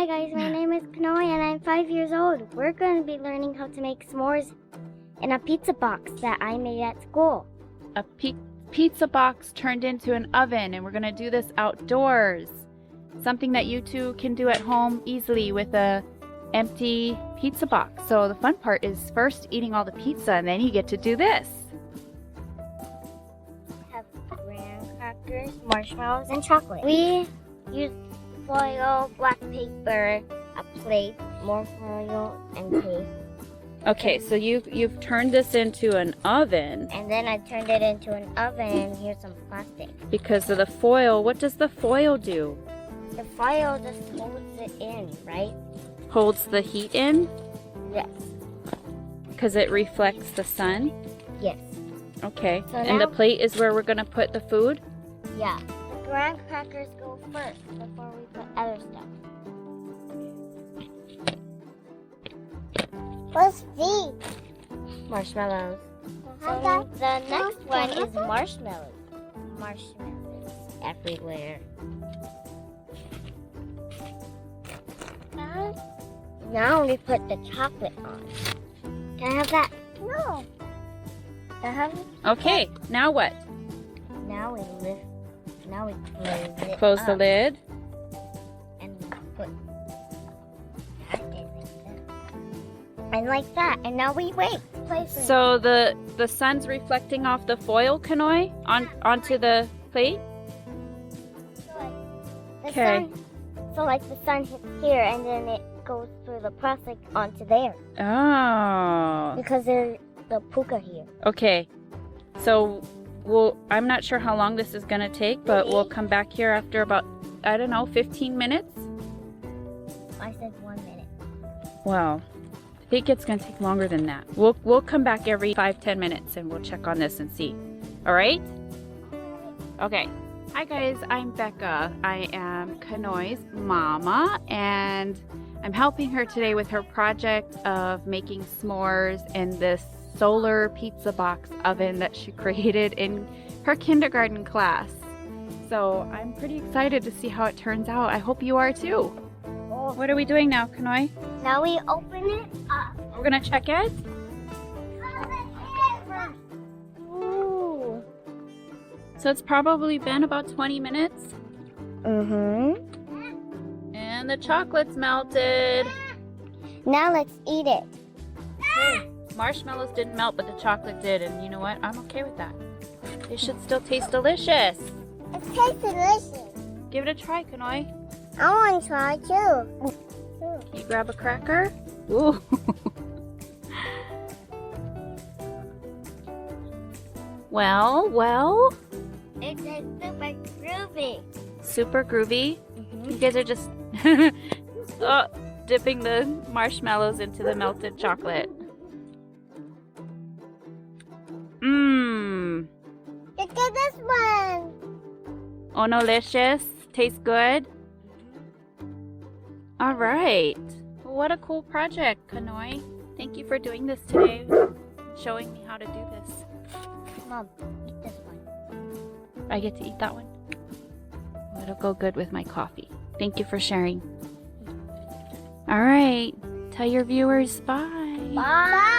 Hi guys, my name is Kanoe and I'm 5 years old. We're going to be learning how to make s'mores in a pizza box that I made at school. A pizza box turned into an oven, and we're going to do this outdoors. Something that you two can do at home easily with a empty pizza box. So the fun part is first eating all the pizza, and then you get to do this. We have graham crackers, marshmallows, and chocolate. We use foil, black paper, a plate, more foil, and tape. Okay, so you've turned this into an oven. And then I turned it into an oven. Here's some plastic. Because of the foil. What does the foil do? The foil just holds it in, right? Holds the heat in? Yes. Because it reflects the sun? Yes. Okay. So and now, the plate is where we're going to put the food? Yeah. The graham crackers go first before we put other stuff. What's these? Marshmallows. So the next one is marshmallows. Marshmallows everywhere. Now we put the chocolate on. Can I have that? No. Can I have it? Okay, now what? Now we lift. Now we close it. Close up the lid. and put that in like that. And like that. And now we wait. So the sun's reflecting off the foil, Kanoe, onto the plate? Okay. So like the sun hits here and then it goes through the plastic onto there. Oh. Because there's the puka here. Okay. So I'm not sure how long this is going to take, but we'll come back here after about, I don't know, 15 minutes? I said 1 minute. Well, I think it's going to take longer than that. We'll come back every 5-10 minutes and we'll check on this and see. All right? Okay. Hi guys, I'm Becca. I am Kanoe's mama, and I'm helping her today with her project of making s'mores in this solar pizza box oven that she created in her kindergarten class. So I'm pretty excited to see how it turns out. I hope you are too. What are we doing now, Kanoe? Now we open it up. We're gonna check it? Ooh. So it's probably been about 20 minutes. Mm-hmm. And the chocolate's melted. Now let's eat it. Marshmallows didn't melt, but the chocolate did. And you know what? I'm okay with that. It should still taste delicious. It tastes delicious. Give it a try, Kanoe. I want to try too. Can you grab a cracker? Ooh. Well. It's super groovy. Super groovy. You guys are just dipping the marshmallows into the melted chocolate. Mmm. Look at this one. Oh, delicious. Tastes good. All right. Well, what a cool project, Kanoe. Thank you for doing this today. Showing me how to do this. Mom, eat this one. I get to eat that one. It'll go good with my coffee. Thank you for sharing. All right. Tell your viewers bye. Bye.